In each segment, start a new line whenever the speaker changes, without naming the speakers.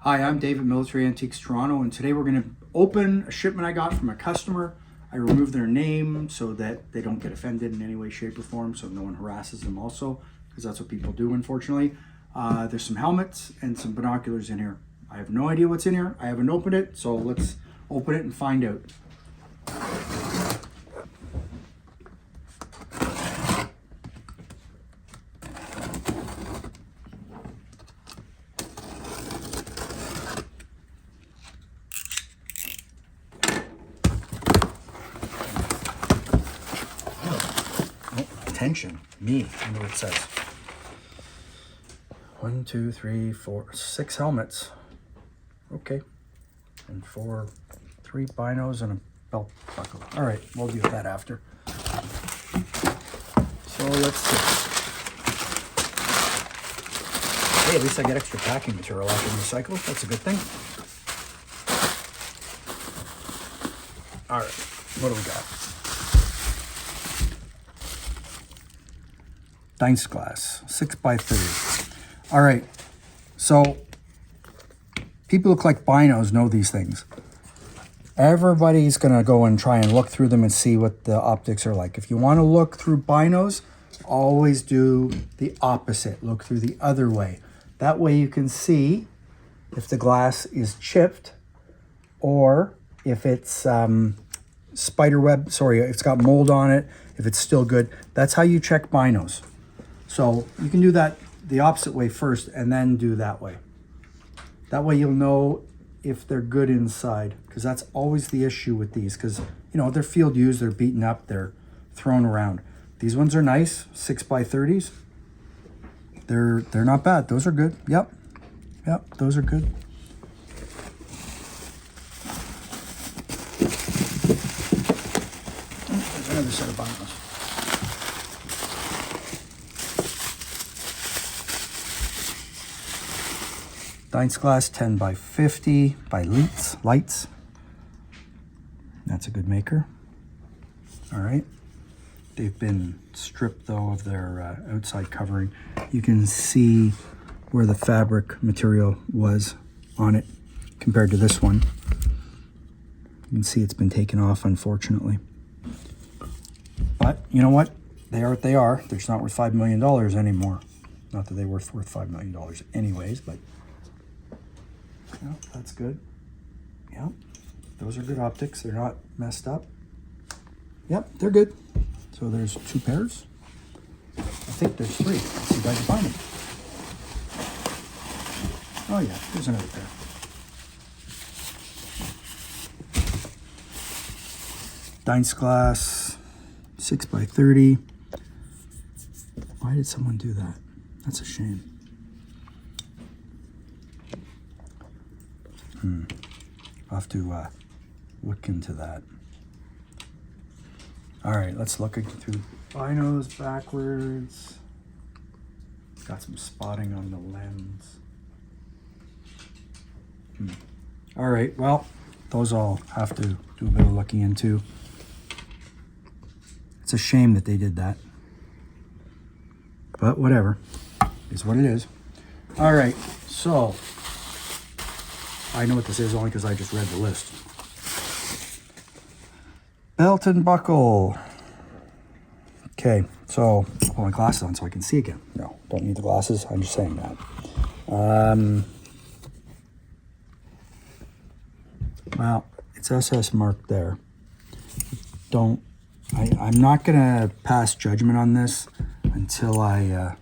Hi, I'm David, Military Antiques Toronto, and today we're going to open a shipment I got from a customer. I removed their name so that they don't get offended in any way, shape, or form, so no one harasses them also, because that's what people do, unfortunately. There's some helmets and some binoculars in here. I have no idea what's in here. I haven't opened it, so let's open it and find out. Attention, me, I know what it says. 1, 2, 3, 4, 6 helmets. Okay. And 3 binos and a belt buckle. All right, we'll deal with that after. So let's see. Hey, at least I get extra packing material I can recycle. That's a good thing. All right, what do we got? Dynes glass, 6x30. All right, so people who collect binos know these things. Everybody's gonna go and try and look through them and see what the optics are like. If you wanna look through binos, always do the opposite. Look through the other way. That way you can see if the glass is chipped or if it's it's got mold on it, if it's still good. That's how you check binos. So you can do that the opposite way first and then do that way. That way you'll know if they're good inside, because that's always the issue with these, because you know they're field used, they're beaten up, they're thrown around. These ones are nice, 6x30s. They're not bad. Those are good. Yep, those are good. There's another set of binos. Dynes glass 10x50 by Lights. That's a good maker. All right. They've been stripped though of their outside covering. You can see where the fabric material was on it compared to this one. You can see it's been taken off, unfortunately. But you know what? They are what they are. They're just not worth $5 million anymore. Not that they were worth $5 million anyways, but yeah, that's good. Yep, those are good optics. They're not messed up. Yep, they're good. So there's 2 pairs. I think there's 3. Let's see if I can find them. Oh yeah, there's another pair. Dynes glass, 6x30. Why did someone do that? That's a shame. I'll have to look into that. All right, let's look through binos backwards. Got some spotting on the lens. All right, well, those I'll have to do a bit of looking into. It's a shame that they did that. But whatever, is what it is. All right, so I know what this is only because I just read the list. Belt and buckle. Okay, so I'll put my glasses on so I can see again. No, don't need the glasses. I'm just saying that. Well, it's SS marked there. I'm not gonna pass judgment on this until I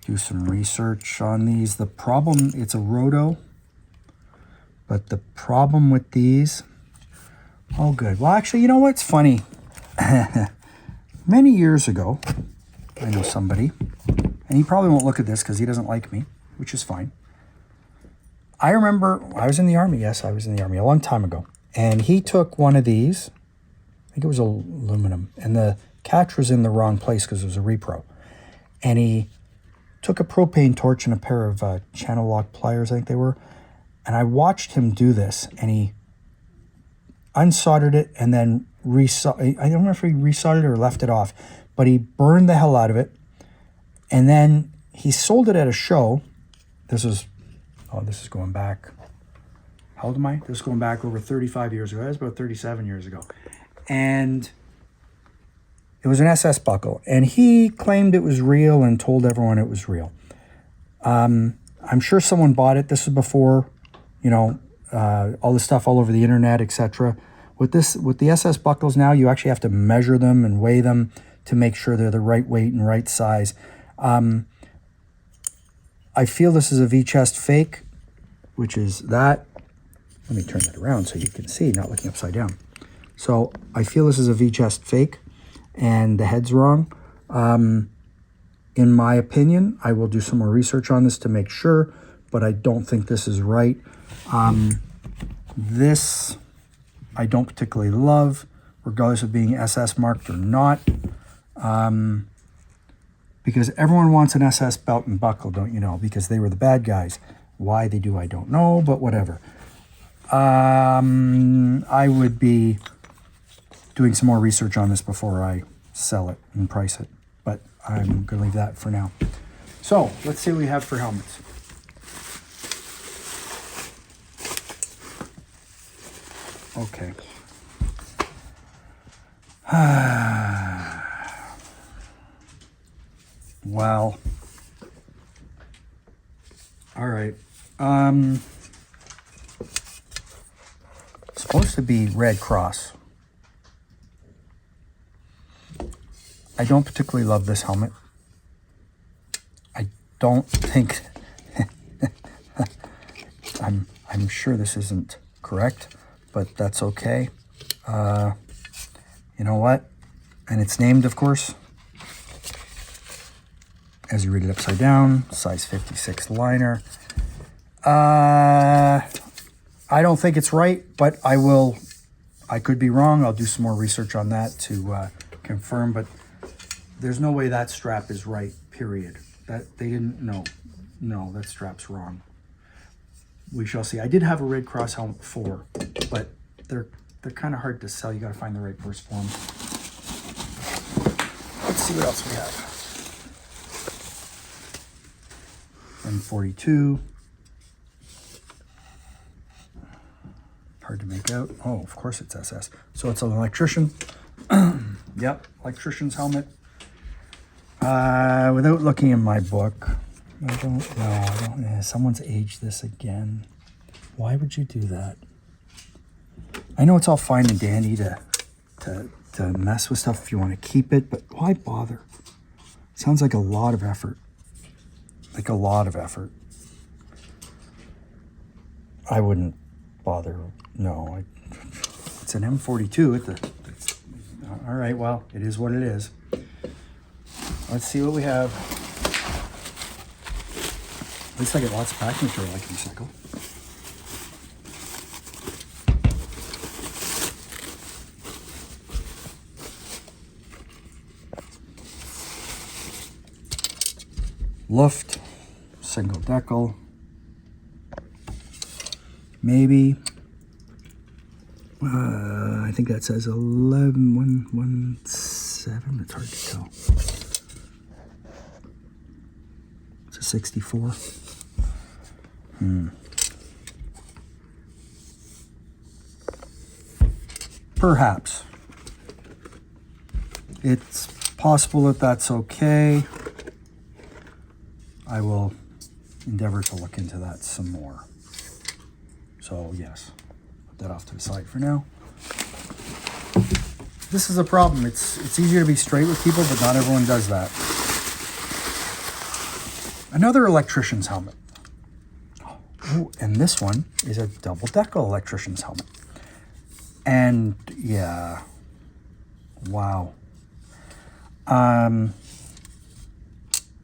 do some research on these. The problem, it's a roto. But the problem with these, oh good. Well, actually, you know what's funny? Many years ago, I know somebody, and he probably won't look at this because he doesn't like me, which is fine. I remember I was in the Army. Yes, I was in the Army a long time ago. And he took one of these, I think it was aluminum, and the catch was in the wrong place because it was a repro. And he took a propane torch and a pair of channel lock pliers, I think they were, and I watched him do this, and he unsoldered it and then I don't remember if he resoldered it or left it off, but he burned the hell out of it. And then he sold it at a show. This was Oh, this is going back. How old am I? This is going back over 35 years ago. That was about 37 years ago. And it was an SS buckle. And he claimed it was real and told everyone it was real. I'm sure someone bought it. This was before, you know, all this stuff all over the internet, etc. With the SS buckles now, you actually have to measure them and weigh them to make sure they're the right weight and right size. I feel this is a V-chest fake, which is that. Let me turn that around so you can see, not looking upside down. So I feel this is a V-chest fake, and the head's wrong. In my opinion, I will do some more research on this to make sure, but I don't think this is right. This I don't particularly love, regardless of being SS marked or not, because everyone wants an SS belt and buckle, don't you know, because they were the bad guys. Why they do, I don't know, but whatever. I would be doing some more research on this before I sell it and price it, but I'm going to leave that for now. So let's see what we have for helmets. Okay. Well, all right. Supposed to be Red Cross. I don't particularly love this helmet. I don't think I'm sure this isn't correct, but that's okay. You know what? And it's named, of course, as you read it upside down, size 56 liner. I don't think it's right, but I could be wrong. I'll do some more research on that to confirm, but there's no way that strap is right, period. That they didn't, no, that strap's wrong. We shall see. I did have a Red Cross helmet before, but they're kind of hard to sell. You got to find the right purse for them. Let's see what else we have. M42. Hard to make out. Oh, of course it's SS. So it's an Electrician. Yep, Electrician's helmet. Without looking in my book, I don't know. Someone's aged this again. Why would you do that? I know it's all fine and dandy to mess with stuff if you want to keep it, but why bother? Sounds like a lot of effort. Like a lot of effort. I wouldn't bother. No, it's an M42. All right, well, it is what it is. Let's see what we have. At least I get lots of packing material I can recycle. Luft, single decal, maybe. I think that says 11,117. It's hard to tell. It's a 64. Perhaps. It's possible that that's okay. I will endeavor to look into that some more. So yes, put that off to the side for now. This is a problem. It's easier to be straight with people, but not everyone does that. Another Electrician's helmet. Oh, and this one is a double decal Electrician's helmet. And yeah, wow.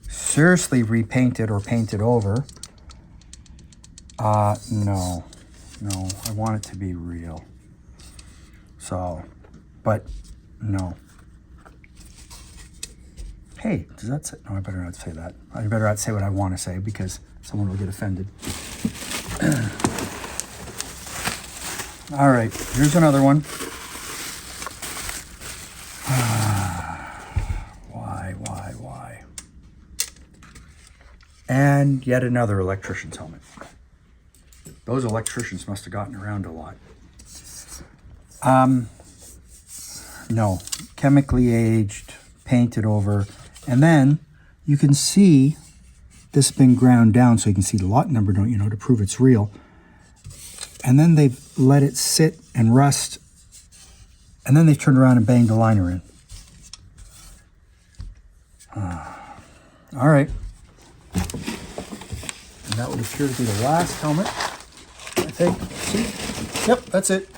Seriously repainted or painted over. No, I want it to be real. So, but no. Hey, does that say, no, I better not say that. I better not say what I want to say because someone will get offended. All right, here's another one. Why? And yet another Electrician's helmet. Those electricians must have gotten around a lot. No, chemically aged, painted over, and then you can see this has been ground down so you can see the lot number, don't you know, to prove it's real. And then they've let it sit and rust, and then they've turned around and banged the liner in. All right. And that would appear to be the last helmet, I think. See? Yep, that's it.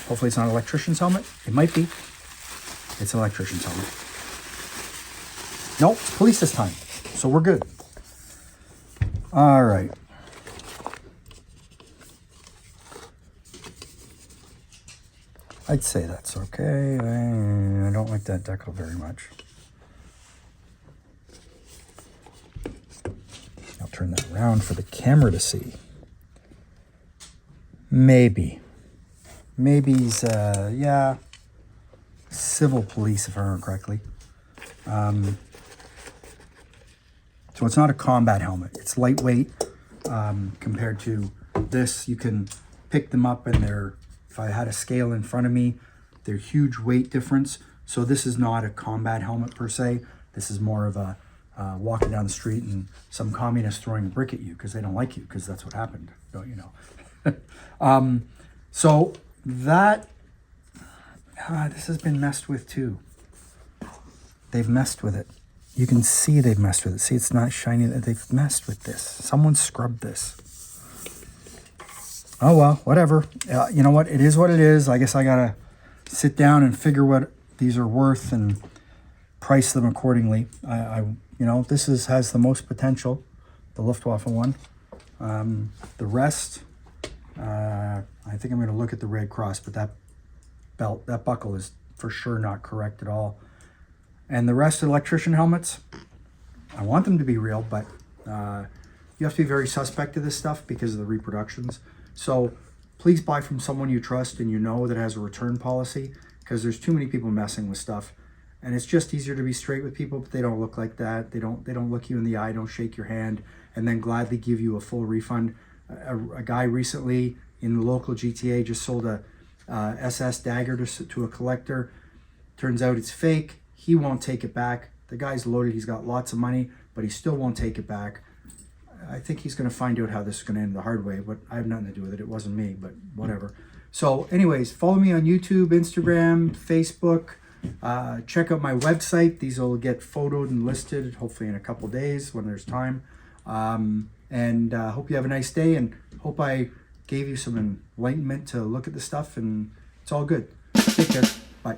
Hopefully it's not an electrician's helmet. It might be. It's an electrician's helmet. Nope, it's police this time. So we're good. All right. I'd say that's okay. I don't like that decal very much. I'll turn that around for the camera to see. Maybe he's, yeah, civil police, if I remember correctly. So it's not a combat helmet. It's lightweight compared to this. You can pick them up, and they're, if I had a scale in front of me, they're huge weight difference. So this is not a combat helmet per se. This is more of a walking down the street and some communist throwing a brick at you because they don't like you, because that's what happened, don't you know? So that, this has been messed with too. They've messed with it. You can see they've messed with it. See, it's not shiny. They've messed with this. Someone scrubbed this. Oh, well, whatever. You know what? It is what it is. I guess I got to sit down and figure what these are worth and price them accordingly. You know, this has the most potential, the Luftwaffe one. The rest, I think I'm going to look at the Red Cross, but that belt, that buckle is for sure not correct at all. And the rest of the electrician helmets, I want them to be real, but you have to be very suspect of this stuff because of the reproductions. So please buy from someone you trust and you know that has a return policy, because there's too many people messing with stuff. And it's just easier to be straight with people, but they don't look like that. They don't look you in the eye, don't shake your hand, and then gladly give you a full refund. A guy recently in the local GTA just sold a SS dagger to a collector. Turns out it's fake. He won't take it back. The guy's loaded. He's got lots of money, but he still won't take it back. I think he's going to find out how this is going to end the hard way, but I have nothing to do with it. It wasn't me, but whatever. So anyways, follow me on YouTube, Instagram, Facebook. Check out my website. These will get photoed and listed hopefully in a couple days when there's time. And hope you have a nice day, and hope I gave you some enlightenment to look at the stuff, and it's all good. Take care. Bye.